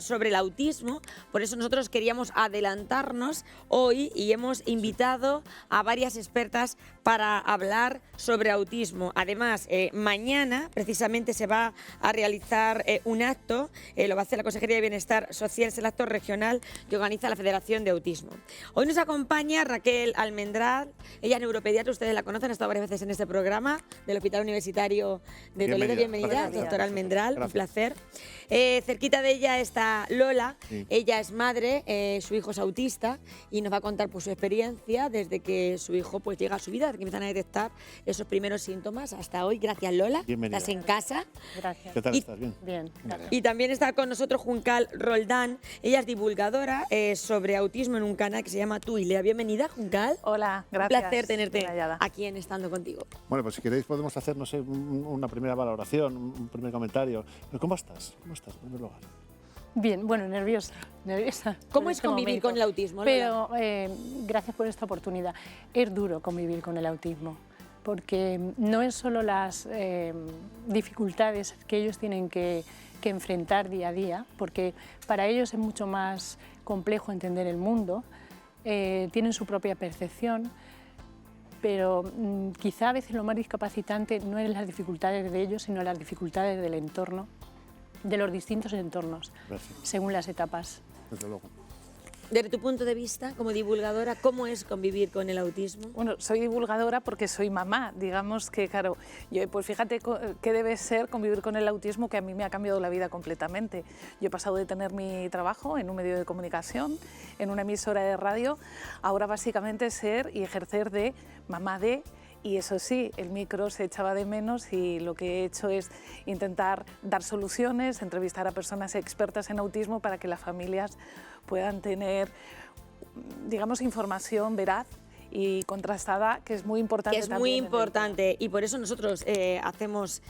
sobre el autismo, por eso nosotros queríamos adelantarnos hoy y hemos invitado a varias expertas para hablar sobre autismo. Además, mañana precisamente se va a realizar un acto, lo va a hacer la Consejería de Bienestar Social, es el acto regional que organiza la Federación de Autismo. Hoy nos acompaña Raquel Almendral, ella es neuropediatra, ustedes la conocen, ha estado varias veces en este programa del Hospital Universitario de Toledo. Bienvenida, doctora Almendral, un placer. Cerquita de ella está Lola, sí. Ella es madre, su hijo es autista y nos va a contar pues, su experiencia desde que su hijo pues, llega a su vida, desde que empiezan a detectar esos primeros síntomas hasta hoy. Gracias, Lola. Bienvenida. Estás en casa. Gracias. ¿Qué tal estás? ¿Bien? Bien. Y también está con nosotros Juncal Roldán. Ella es divulgadora sobre autismo en un canal que se llama Tú y Lea. Bienvenida, Juncal. Hola, gracias. Un placer tenerte aquí en Estando Contigo. Bueno, pues si queréis podemos hacer, no sé, una primera valoración, un primer comentario. ¿Cómo estás? ¿Cómo estás, en primer lugar? Bien, bueno, nerviosa. ¿Cómo es convivir con el autismo? Pero gracias por esta oportunidad. Es duro convivir con el autismo, porque no es solo las dificultades que ellos tienen que enfrentar día a día, porque para ellos es mucho más complejo entender el mundo, tienen su propia percepción, pero quizá a veces lo más discapacitante no es las dificultades de ellos, sino las dificultades del entorno, de los distintos entornos, según las etapas. Desde luego. Desde tu punto de vista, como divulgadora, ¿cómo es convivir con el autismo? Bueno, soy divulgadora porque soy mamá, digamos que, claro, pues fíjate qué debe ser convivir con el autismo, que a mí me ha cambiado la vida completamente. Yo he pasado de tener mi trabajo en un medio de comunicación, en una emisora de radio, ahora básicamente ser y ejercer de mamá de... Y eso sí, el micro se echaba de menos y lo que he hecho es intentar dar soluciones, entrevistar a personas expertas en autismo para que las familias puedan tener, digamos, información veraz y contrastada, que es muy importante. Que es muy importante y por eso nosotros hacemos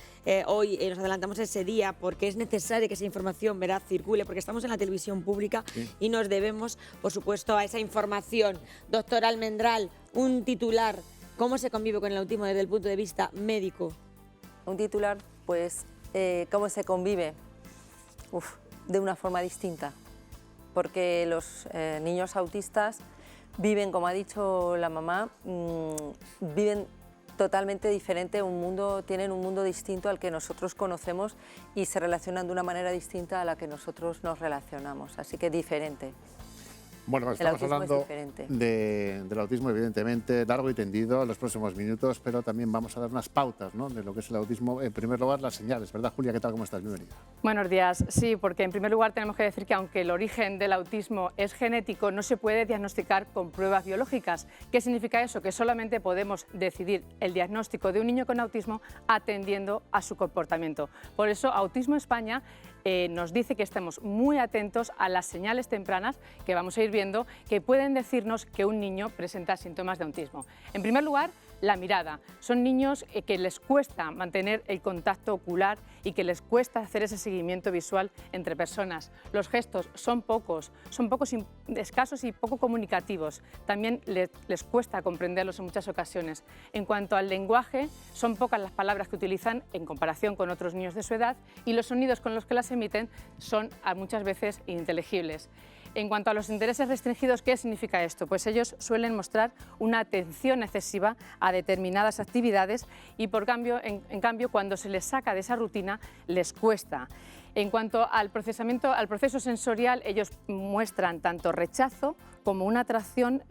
hoy, nos adelantamos ese día, porque es necesario que esa información veraz circule, porque estamos en la televisión pública y nos debemos, por supuesto, a esa información. Doctora Almendral, un titular. ¿Cómo se convive con el autismo desde el punto de vista médico? Un titular, pues, ¿cómo se convive? De una forma distinta, porque los niños autistas viven, como ha dicho la mamá, viven totalmente diferente, tienen un mundo distinto al que nosotros conocemos y se relacionan de una manera distinta a la que nosotros nos relacionamos, así que diferente. Bueno, estamos hablando del autismo, evidentemente, largo y tendido en los próximos minutos, pero también vamos a dar unas pautas, ¿no?, de lo que es el autismo. En primer lugar, las señales, ¿verdad, Julia? ¿Qué tal? ¿Cómo estás? Bienvenida. Buenos días. Sí, porque en primer lugar tenemos que decir que aunque el origen del autismo es genético, no se puede diagnosticar con pruebas biológicas. ¿Qué significa eso? Que solamente podemos decidir el diagnóstico de un niño con autismo atendiendo a su comportamiento. Por eso, Autismo España nos dice que estemos muy atentos a las señales tempranas que vamos a ir viendo que pueden decirnos que un niño presenta síntomas de autismo. En primer lugar, la mirada. Son niños que les cuesta mantener el contacto ocular y que les cuesta hacer ese seguimiento visual entre personas. Los gestos son pocos, escasos y poco comunicativos. También les cuesta comprenderlos en muchas ocasiones. En cuanto al lenguaje, son pocas las palabras que utilizan en comparación con otros niños de su edad y los sonidos con los que las emiten son muchas veces ininteligibles. En cuanto a los intereses restringidos, ¿qué significa esto? Pues ellos suelen mostrar una atención excesiva a determinadas actividades y en cambio cuando se les saca de esa rutina les cuesta. En cuanto al proceso sensorial, ellos muestran tanto rechazo como una atracción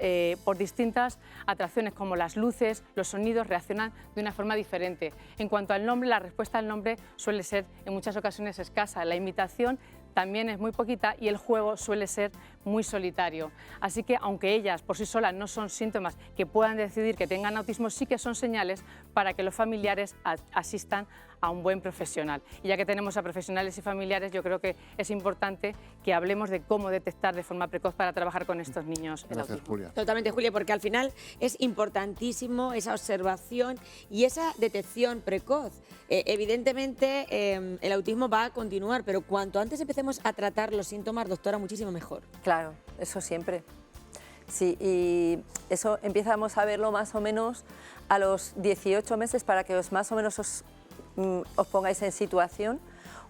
por distintas atracciones como las luces, los sonidos, reaccionan de una forma diferente. En cuanto al nombre, la respuesta al nombre suele ser en muchas ocasiones escasa. La imitación también es muy poquita y el juego suele ser muy solitario. Así que aunque ellas por sí solas no son síntomas que puedan decidir que tengan autismo, sí que son señales para que los familiares asistan a un buen profesional. Y ya que tenemos a profesionales y familiares, yo creo que es importante que hablemos de cómo detectar de forma precoz para trabajar con estos niños el autismo. Julia. Totalmente, Julia, porque al final es importantísimo esa observación y esa detección precoz. Evidentemente el autismo va a continuar, pero cuanto antes empecemos a tratar los síntomas, doctora, muchísimo mejor. Claro, eso siempre. Sí, y eso empezamos a verlo más o menos a los 18 meses para que más o menos os pongáis en situación.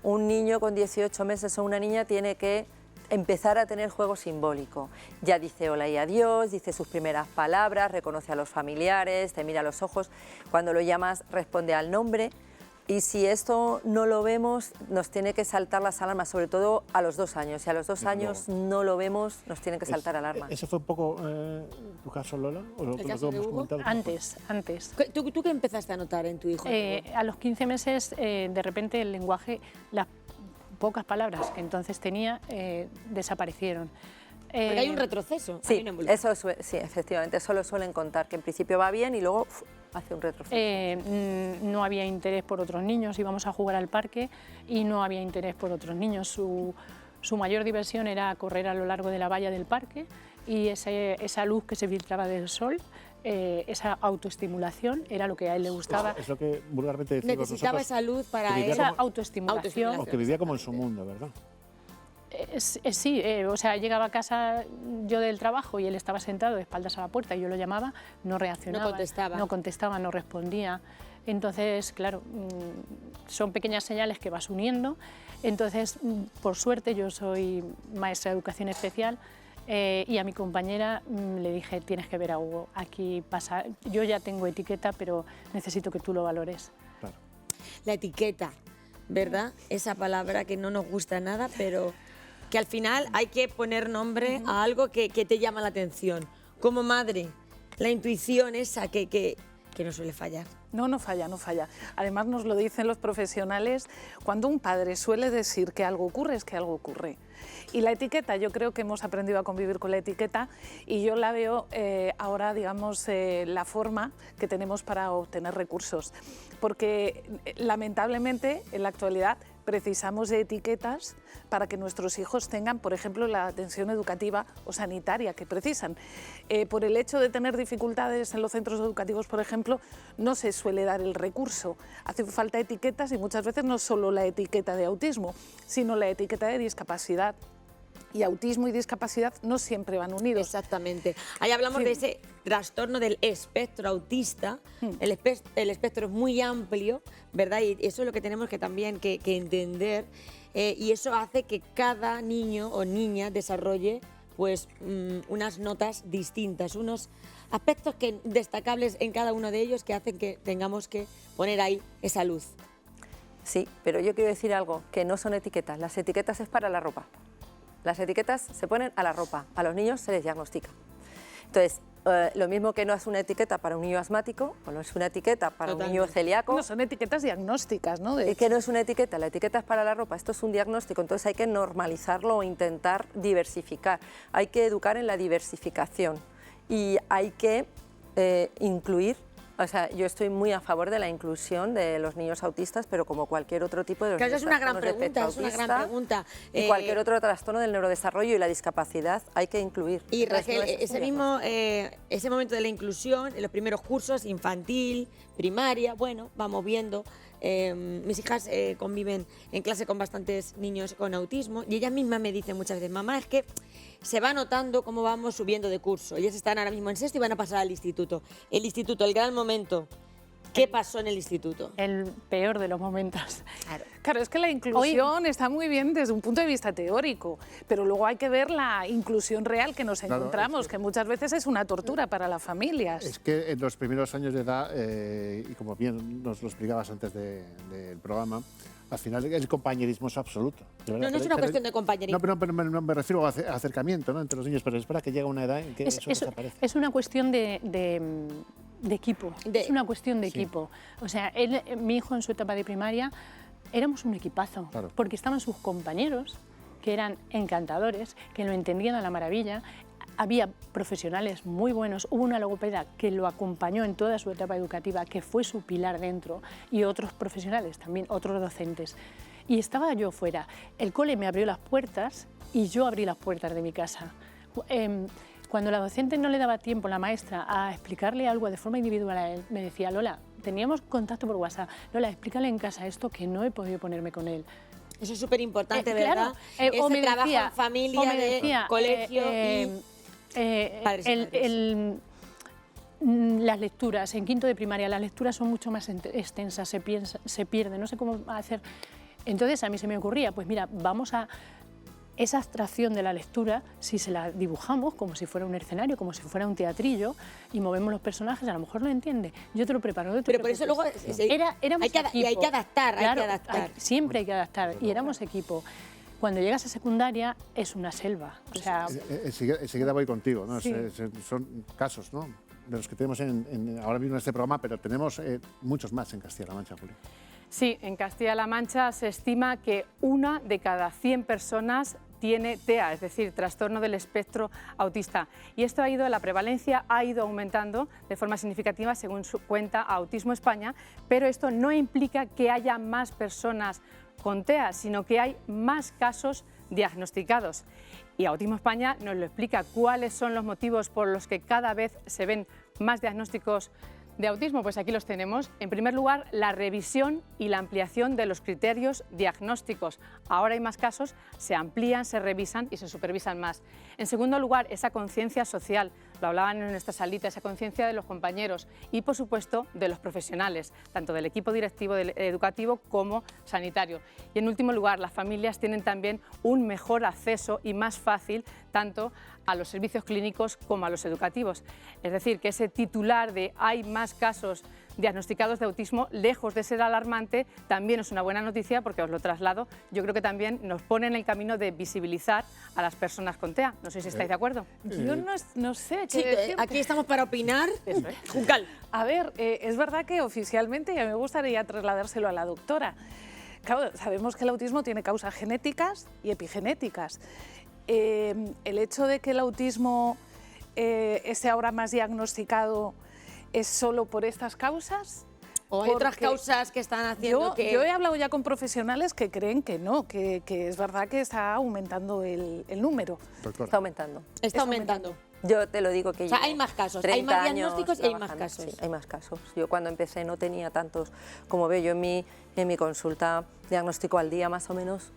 un niño con 18 meses o una niña tiene que empezar a tener juego simbólico. Ya dice hola y adiós, dice sus primeras palabras, reconoce a los familiares, te mira a los ojos. Cuando lo llamas responde al nombre. Y si esto no lo vemos, nos tiene que saltar las alarmas, sobre todo a los 2 años. Si a los 2 años no lo vemos, nos tiene que saltar alarmas. ¿Ese fue un poco tu caso, Lola? ¿O lo que hemos comentado? Antes. ¿Tú qué empezaste a notar en tu hijo? A los 15 meses, de repente, el lenguaje, las pocas palabras que entonces tenía, desaparecieron. Porque hay un retroceso. Sí, sí, efectivamente, eso lo suelen contar, que en principio va bien y luego hace un retroceso. No había interés por otros niños, íbamos a jugar al parque y no había interés por otros niños. Su mayor diversión era correr a lo largo de la valla del parque y esa luz que se filtraba del sol, esa autoestimulación era lo que a él le gustaba. Es lo que vulgarmente decimos necesitaba nosotros, esa luz para él. Esa autoestimulación. O que vivía como en su mundo, ¿verdad? Sí, o sea, llegaba a casa yo del trabajo y él estaba sentado de espaldas a la puerta y yo lo llamaba, no reaccionaba, no contestaba, no respondía. Entonces, claro, son pequeñas señales que vas uniendo. Entonces, por suerte, yo soy maestra de educación especial y a mi compañera le dije, tienes que ver a Hugo, aquí pasa, yo ya tengo etiqueta, pero necesito que tú lo valores. Claro. La etiqueta, ¿verdad? Esa palabra que no nos gusta nada, pero que al final hay que poner nombre a algo que te llama la atención. Como madre, la intuición esa que no suele fallar. No falla, no falla. Además nos lo dicen los profesionales, cuando un padre suele decir que algo ocurre, es que algo ocurre. Y la etiqueta, yo creo que hemos aprendido a convivir con la etiqueta y yo la veo ahora, digamos, la forma que tenemos para obtener recursos. Porque lamentablemente en la actualidad precisamos de etiquetas para que nuestros hijos tengan, por ejemplo, la atención educativa o sanitaria que precisan. Por el hecho de tener dificultades en los centros educativos, por ejemplo, no se suele dar el recurso. Hace falta etiquetas y muchas veces no solo la etiqueta de autismo, sino la etiqueta de discapacidad. Y autismo y discapacidad no siempre van unidos. Exactamente. Ahí hablamos de ese trastorno del espectro autista. El espectro es muy amplio, ¿verdad? Y eso es lo que tenemos que también que entender. Y eso hace que cada niño o niña desarrolle pues, unas notas distintas, unos aspectos destacables en cada uno de ellos que hacen que tengamos que poner ahí esa luz. Sí, pero yo quiero decir algo, que no son etiquetas. Las etiquetas es para la ropa. Las etiquetas se ponen a la ropa, a los niños se les diagnostica. Entonces, lo mismo que no es una etiqueta para un niño asmático, o no es una etiqueta para un niño celíaco. No, son etiquetas diagnósticas, ¿no? Es que no es una etiqueta, la etiqueta es para la ropa, esto es un diagnóstico, entonces hay que normalizarlo o intentar diversificar. Hay que educar en la diversificación y hay que incluir. O sea, yo estoy muy a favor de la inclusión de los niños autistas, pero como cualquier otro tipo de los niños es una gran pregunta, y cualquier otro trastorno del neurodesarrollo y la discapacidad hay que incluir. Y Raquel, ese momento de la inclusión, en los primeros cursos, infantil, primaria, bueno, vamos viendo. Mis hijas conviven en clase con bastantes niños con autismo y ellas mismas me dicen muchas veces, mamá, es que se va notando cómo vamos subiendo de curso. Ellas están ahora mismo en sexto y van a pasar al instituto. El instituto, el gran momento. ¿Qué pasó en el instituto? El peor de los momentos. Claro, es que la inclusión está muy bien desde un punto de vista teórico, pero luego hay que ver la inclusión real que nos encontramos, que muchas veces es una tortura para las familias. Es que en los primeros años de edad, y como bien nos lo explicabas antes del programa, al final el compañerismo es absoluto. No es una cuestión de compañerismo. No, pero me refiero a acercamiento, ¿no?, entre los niños, pero es para que llega una edad en que eso desaparece. Es una cuestión de equipo, es una cuestión de equipo. O sea, mi hijo en su etapa de primaria éramos un equipazo, porque estaban sus compañeros, que eran encantadores, que lo entendían a la maravilla. Había profesionales muy buenos, hubo una logopeda que lo acompañó en toda su etapa educativa, que fue su pilar dentro, y otros profesionales también, otros docentes. Y estaba yo fuera. El cole me abrió las puertas y yo abrí las puertas de mi casa. Cuando la docente no le daba tiempo, la maestra, a explicarle algo de forma individual a él, me decía, Lola, teníamos contacto por WhatsApp, Lola, explícale en casa esto que no he podido ponerme con él. Eso es súper importante, ¿verdad? Ese trabajo en familia, de colegio las lecturas, en quinto de primaria, las lecturas son mucho más extensas, se pierden, no sé cómo hacer. Entonces a mí se me ocurría, pues mira, vamos a esa abstracción de la lectura, si se la dibujamos como si fuera un escenario, como si fuera un teatrillo, y movemos los personajes, a lo mejor lo entiende. Yo te lo preparo. Pero por eso luego éramos hay que adaptar, claro, hay que adaptar. Siempre hay que adaptar, y éramos equipo. Cuando llegas a secundaria es una selva. O sea, enseguida voy contigo, ¿no? Sí. Son casos, ¿no?, de los que tenemos ahora mismo en este programa, pero tenemos muchos más en Castilla-La Mancha, Julia. Sí, en Castilla-La Mancha se estima que 1 de cada 100 personas tiene TEA, es decir, trastorno del espectro autista. Y esto la prevalencia ha ido aumentando de forma significativa según cuenta Autismo España, pero esto no implica que haya más personas con TEA, sino que hay más casos diagnosticados. Y Autismo España nos lo explica, cuáles son los motivos por los que cada vez se ven más diagnósticos de autismo. Pues aquí los tenemos. En primer lugar, la revisión y la ampliación de los criterios diagnósticos. Ahora hay más casos, se amplían, se revisan y se supervisan más. En segundo lugar, esa conciencia social, lo hablaban en esta salita, esa conciencia de los compañeros y, por supuesto, de los profesionales, tanto del equipo directivo educativo como sanitario. Y en último lugar, las familias tienen también un mejor acceso y más fácil tanto a los servicios clínicos como a los educativos. Es decir, que ese titular de hay más casos diagnosticados de autismo, lejos de ser alarmante, también es una buena noticia porque os lo traslado. Yo creo que también nos pone en el camino de visibilizar a las personas con TEA. No sé si estáis de acuerdo. Yo no sé qué Sí, decirte. aquí estamos para opinar. Juncal. A ver, es verdad que oficialmente, ya me gustaría trasladárselo a la doctora. Claro, sabemos que el autismo tiene causas genéticas y epigenéticas. El hecho de que el autismo esté ahora más diagnosticado es solo por estas causas. ¿O hay otras causas que están haciendo que...? Yo he hablado ya con profesionales que creen que no, que es verdad que está aumentando el número. Doctora. Está aumentando. Está aumentando. Yo te lo digo que O sea, llevo hay más casos, 30 hay más años diagnósticos y hay más trabajando. casos. Sí, hay más casos. Yo cuando empecé no tenía tantos. Como veo yo en mi consulta, diagnóstico al día más o menos,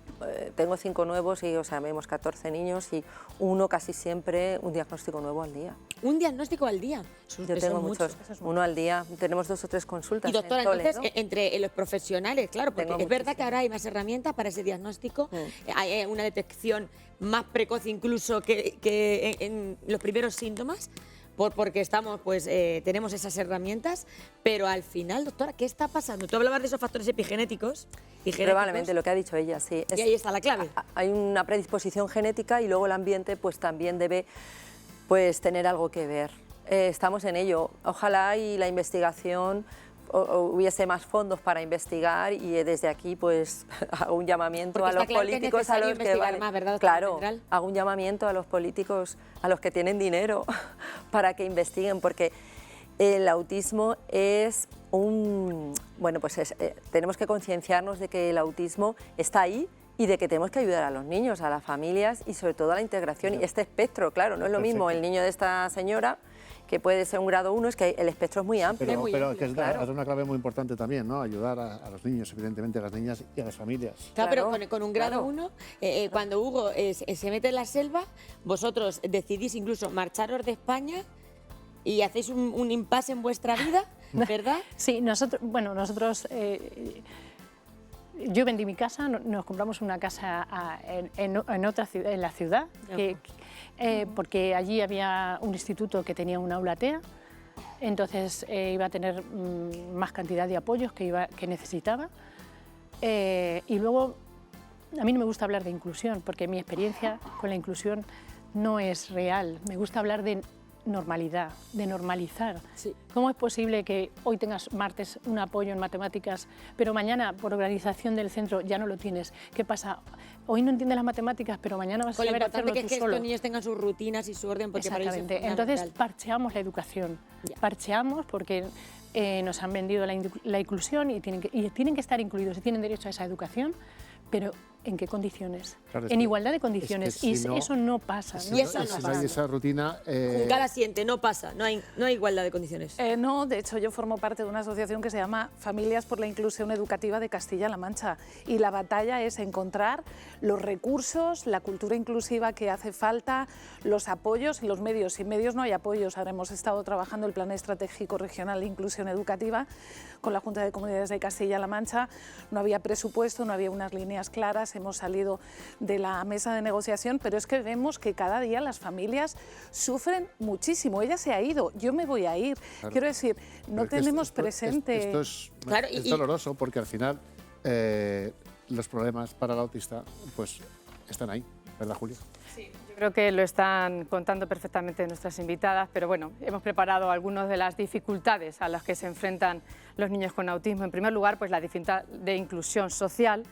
tengo 5 nuevos y, o sea, vemos 14 niños y uno casi siempre un diagnóstico nuevo al día. Un diagnóstico al día. Yo tengo muchos, uno al día. Tenemos 2 o 3 consultas. Y doctora, en Toledo. entonces, entre los profesionales, claro, porque Tengo es verdad muchísimo. que ahora hay más herramientas para ese diagnóstico, hay una detección más precoz incluso que en los primeros síntomas, porque estamos, pues, tenemos esas herramientas, pero al final, doctora, ¿qué está pasando? Tú hablabas de esos factores epigenéticos. Probablemente lo que ha dicho ella, sí. Y ahí está la clave. Hay una predisposición genética y luego el ambiente pues también debe pues tener algo que ver. Estamos en ello. Ojalá y la investigación hubiese más fondos para investigar y desde aquí pues hago un llamamiento Porque a los está claro políticos, que es necesario a los que investigar más, ¿verdad, doctora claro, Central? hago un llamamiento a los políticos, a los que tienen dinero para que investiguen, porque el autismo es bueno, pues tenemos que concienciarnos de que el autismo está ahí y de que tenemos que ayudar a los niños, a las familias y sobre todo a la integración y este espectro, claro, no es lo mismo el niño de esta señora que puede ser un grado 1, es que el espectro es muy amplio. Pero que es claro. una clave muy importante también, ¿no? Ayudar a los niños, evidentemente, a las niñas y a las familias. Claro, Claro, pero con un grado 1, cuando Hugo se mete en la selva, vosotros decidís incluso marcharos de España y hacéis un impasse en vuestra vida, ¿verdad? sí, nosotros, yo vendí mi casa, nos compramos una casa en otra ciudad, en la ciudad, porque allí había un instituto que tenía un aula TEA, entonces iba a tener más cantidad de apoyos que necesitaba. Y luego, a mí no me gusta hablar de inclusión, porque mi experiencia con la inclusión no es real. Me gusta hablar de normalidad, de normalizar. Sí. ¿Cómo es posible que hoy tengas martes un apoyo en matemáticas, pero mañana por organización del centro ya no lo tienes? ¿Qué pasa? Hoy no entiendes las matemáticas, pero mañana vas a Con lo saber importante hacerlo que tú es que solo. estos niños tengan sus rutinas y su orden, porque para ellos es Exactamente. fundamental. Entonces parcheamos la educación. Ya. Parcheamos porque nos han vendido la inclusión y tienen que estar incluidos y tienen derecho a esa educación, pero ¿en qué condiciones? Claro, es En que- igualdad de condiciones. es que si Y no- eso no pasa. Si ¿no? Y no, eso no si no pasa. hay esa rutina... Juncal asiente, no pasa, no hay igualdad de condiciones. No, de hecho yo formo parte de una asociación que se llama Familias por la Inclusión Educativa de Castilla-La Mancha y la batalla es encontrar los recursos, la cultura inclusiva que hace falta, los apoyos y los medios. Sin medios no hay apoyos. Ahora hemos estado trabajando el Plan Estratégico Regional de Inclusión Educativa con la Junta de Comunidades de Castilla-La Mancha. No había presupuesto, no había unas líneas claras, hemos salido de la mesa de negociación, pero es que vemos que cada día las familias sufren muchísimo. Ella se ha ido, yo me voy a ir. Claro. Quiero decir, no Pero es que tenemos esto presente... Esto es, Claro, es y- doloroso porque al final los problemas para el autista pues están ahí, ¿verdad, Julia? Yo creo que lo están contando perfectamente nuestras invitadas, pero bueno, hemos preparado algunas de las dificultades a las que se enfrentan los niños con autismo. En primer lugar, pues la dificultad de inclusión social,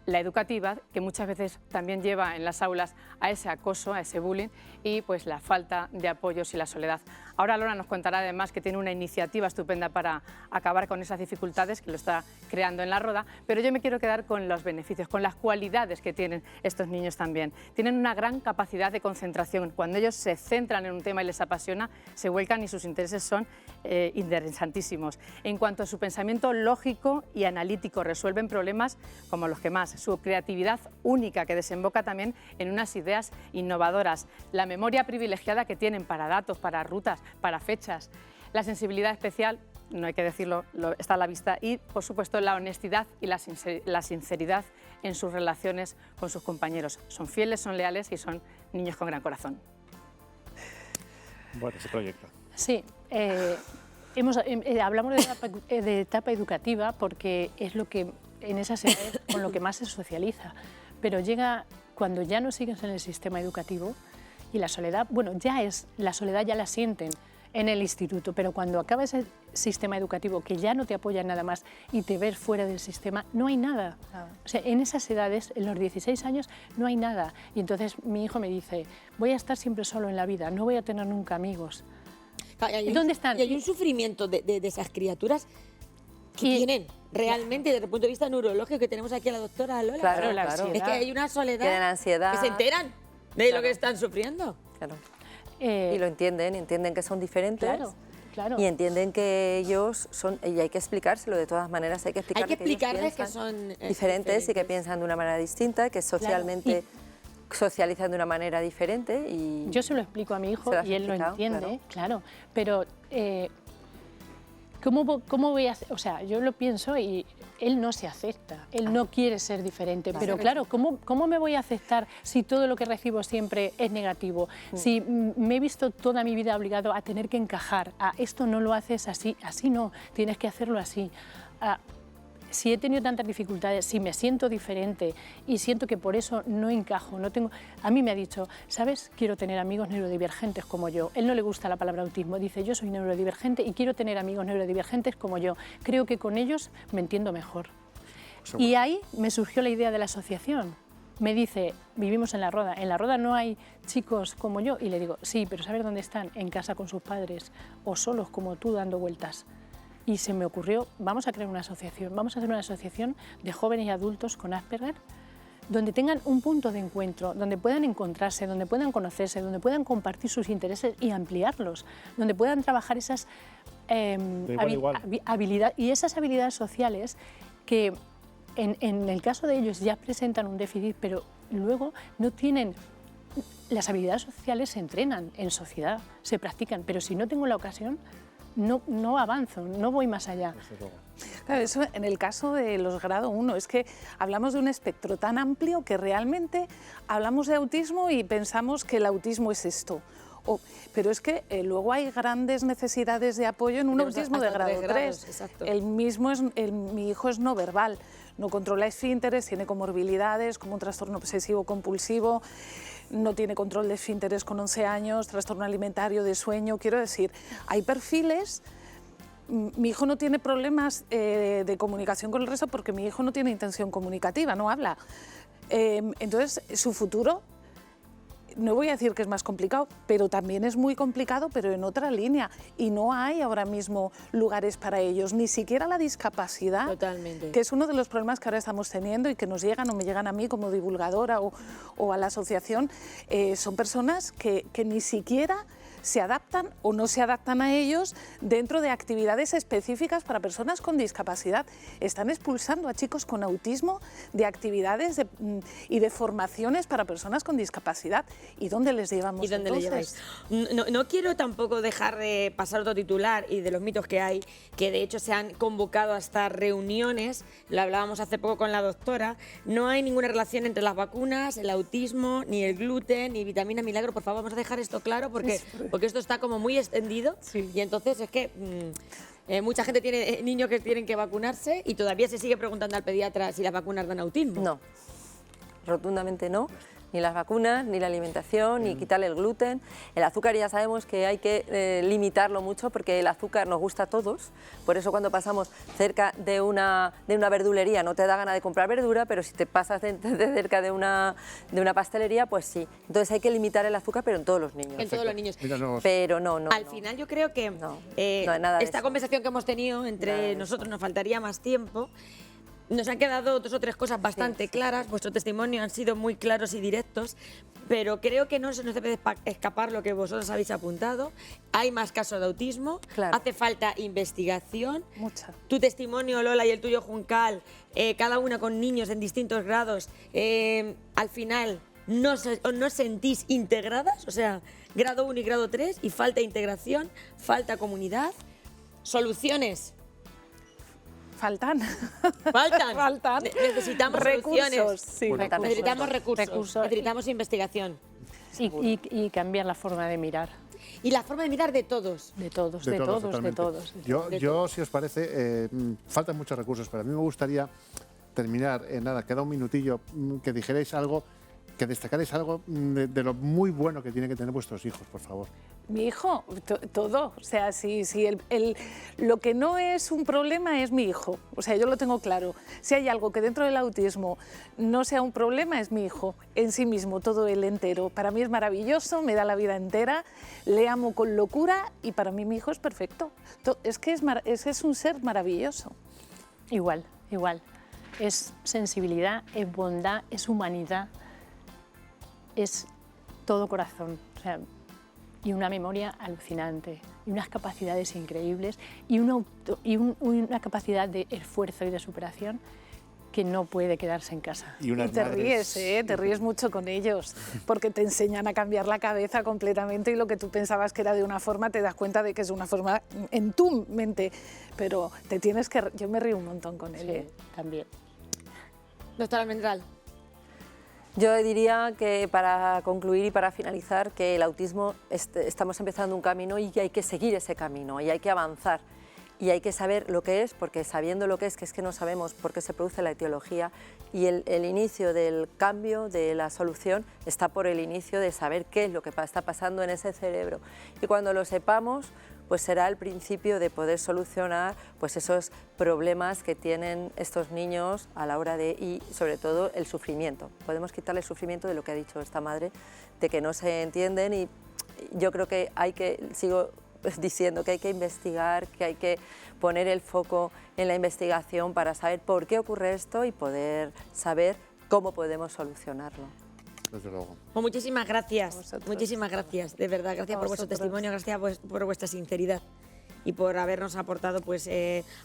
la educativa, que muchas veces también lleva en las aulas a ese acoso, a ese bullying, y pues la falta de apoyos y la soledad. Ahora Lola nos contará además que tiene una iniciativa estupenda para acabar con esas dificultades, que lo está creando en La Roda, pero yo me quiero quedar con los beneficios, con las cualidades que tienen estos niños también. Tienen una gran capacidad de concentración. Cuando ellos se centran en un tema y les apasiona, se vuelcan y sus intereses son interesantísimos. En cuanto a su pensamiento lógico y analítico, resuelven problemas como los que más. Su creatividad única, que desemboca también en unas ideas innovadoras. La memoria privilegiada que tienen para datos, para rutas, para fechas. La sensibilidad especial, no hay que decirlo, está a la vista. Y, por supuesto, la honestidad y la sinceridad en sus relaciones con sus compañeros. Son fieles, son leales y son niños con gran corazón. Bueno, ese proyecto. Sí, hablamos de etapa educativa porque es lo que en esas edades con lo que más se socializa, pero llega cuando ya no sigues en el sistema educativo y la soledad, bueno, la soledad ya la sienten en el instituto, pero cuando acaba ese sistema educativo que ya no te apoya en nada más y te ves fuera del sistema, no hay nada. O sea, en esas edades, en los 16 años, no hay nada. Y entonces mi hijo me dice, voy a estar siempre solo en la vida, no voy a tener nunca amigos. ¿Y dónde están? Y hay un sufrimiento de esas criaturas que tienen realmente desde el punto de vista neurológico, que tenemos aquí a la doctora Lola. Claro, la claro. Es que hay una soledad, Tienen ansiedad. que se enteran de lo que están sufriendo. Claro. Y lo entienden que son diferentes. Claro, claro. Y entienden que ellos son, y hay que explicárselo de todas maneras, hay que Hay que explicarles explicarles que son diferentes y que piensan de una manera distinta, que socialmente socializan de una manera diferente. Y yo se lo explico a mi hijo se lo has y él lo explicado, entiende, claro, pero ¿cómo voy a hacer? O sea, yo lo pienso y él no se acepta, él no quiere ser diferente, pero claro, ¿cómo me voy a aceptar si todo lo que recibo siempre es negativo? Si me he visto toda mi vida obligado a tener que encajar, a esto no lo haces así, así no, tienes que hacerlo así. Si he tenido tantas dificultades, si me siento diferente y siento que por eso no encajo, no tengo... A mí me ha dicho, ¿sabes? Quiero tener amigos neurodivergentes como yo. Él no le gusta la palabra autismo, dice, yo soy neurodivergente y quiero tener amigos neurodivergentes como yo. Creo que con ellos me entiendo mejor. Seguro. Y ahí me surgió la idea de la asociación. Me dice, vivimos en La Roda no hay chicos como yo. Y le digo, sí, pero ¿sabes dónde están? En casa con sus padres o solos como tú dando vueltas. Y se me ocurrió, vamos a crear una asociación, vamos a hacer una asociación de jóvenes y adultos con Asperger, donde tengan un punto de encuentro, donde puedan encontrarse, donde puedan conocerse, donde puedan compartir sus intereses y ampliarlos, donde puedan trabajar esas habilidades y esas habilidades sociales que en el caso de ellos ya presentan un déficit, pero luego no tienen... Las habilidades sociales se entrenan en sociedad, se practican, pero si no tengo la ocasión, no avanzo, no voy más allá. Claro, eso en el caso de los grado 1, es que hablamos de un espectro tan amplio que realmente hablamos de autismo y pensamos que el autismo es esto. Pero es que luego hay grandes necesidades de apoyo en un autismo de grado 3. Mi hijo es no verbal, no controla esfínteres, tiene comorbilidades como un trastorno obsesivo compulsivo, no tiene control de esfínteres con 11 años, trastorno alimentario, de sueño. Quiero decir, hay perfiles. Mi hijo no tiene problemas de comunicación con el resto porque mi hijo no tiene intención comunicativa, no habla. Entonces, su futuro no voy a decir que es más complicado, pero también es muy complicado, pero en otra línea. Y no hay ahora mismo lugares para ellos, ni siquiera la discapacidad, Totalmente. que es uno de los problemas que ahora estamos teniendo y que nos llegan o me llegan a mí como divulgadora o a la asociación. Son personas que ni siquiera se adaptan o no se adaptan a ellos dentro de actividades específicas para personas con discapacidad. Están expulsando a chicos con autismo de actividades y de formaciones para personas con discapacidad. ¿Y dónde les llevamos? ¿Y dónde le lleváis? No quiero tampoco dejar de pasar otro titular y de los mitos que hay, que de hecho se han convocado hasta reuniones, lo hablábamos hace poco con la doctora, no hay ninguna relación entre las vacunas, el autismo, ni el gluten, ni vitamina milagro. Por favor, vamos a dejar esto claro porque esto está como muy extendido y entonces es que mucha gente tiene niños que tienen que vacunarse y todavía se sigue preguntando al pediatra si las vacunas dan autismo. No, rotundamente no. Ni las vacunas, ni la alimentación, ni quitarle el gluten. El azúcar ya sabemos que hay que limitarlo mucho porque el azúcar nos gusta a todos. Por eso cuando pasamos cerca de una verdulería no te da gana de comprar verdura, pero si te pasas de cerca de una pastelería, pues sí. Entonces hay que limitar el azúcar, pero en todos los niños. En todos los niños. Pero no. Al final yo creo que nada de esta eso. conversación que hemos tenido entre nosotros nos faltaría más tiempo. Nos han quedado 2 o 3 cosas bastante claras, vuestro testimonio han sido muy claros y directos, pero creo que no se nos debe escapar lo que vosotros habéis apuntado. Hay más casos de autismo, hace falta investigación. Mucha. Tu testimonio, Lola, y el tuyo, Juncal, cada una con niños en distintos grados, al final no os sentís integradas, o sea, grado 1 y grado 3, y falta integración, falta comunidad, soluciones. Faltan. Necesitamos recursos. soluciones. Sí, Necesitamos recursos. Necesitamos investigación. Y cambiar la forma de mirar. Y la forma de mirar de todos. De todos. Yo, si os parece, faltan muchos recursos, pero a mí me gustaría terminar, nada, queda un minutillo, que dijerais algo, que destacarais algo de lo muy bueno que tienen que tener vuestros hijos, por favor. Mi hijo, todo. O sea, si lo que no es un problema es mi hijo. O sea, yo lo tengo claro. Si hay algo que dentro del autismo no sea un problema, es mi hijo. En sí mismo, todo él entero. Para mí es maravilloso, me da la vida entera, le amo con locura y para mí mi hijo es perfecto. Es que es un ser maravilloso. Igual. Es sensibilidad, es bondad, es humanidad, es todo corazón. O sea, y una memoria alucinante, y unas capacidades increíbles, y una capacidad de esfuerzo y de superación que no puede quedarse en casa. Y te ríes, te ríes mucho con ellos, porque te enseñan a cambiar la cabeza completamente y lo que tú pensabas que era de una forma, te das cuenta de que es una forma en tu mente, pero te tienes que... Yo me río un montón con él. Sí, también. Doctora Almendral. Yo diría que para concluir y para finalizar que el autismo estamos empezando un camino y hay que seguir ese camino y hay que avanzar y hay que saber lo que es, porque sabiendo lo que es que no sabemos por qué se produce la etiología y el inicio del cambio, de la solución, está por el inicio de saber qué es lo que está pasando en ese cerebro. Y cuando lo sepamos, pues será el principio de poder solucionar pues esos problemas que tienen estos niños a la hora de, y sobre todo el sufrimiento. Podemos quitarle el sufrimiento de lo que ha dicho esta madre, de que no se entienden, y yo creo que sigo diciendo que hay que investigar, que hay que poner el foco en la investigación para saber por qué ocurre esto y poder saber cómo podemos solucionarlo. Desde luego. Pues muchísimas gracias, de verdad, gracias por vuestro testimonio, gracias por vuestra sinceridad y por habernos aportado, pues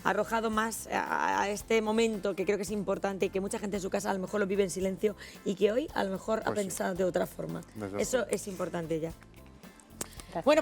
arrojado más a este momento que creo que es importante y que mucha gente en su casa a lo mejor lo vive en silencio y que hoy a lo mejor ha pensado de otra forma. Eso es importante ya. Bueno,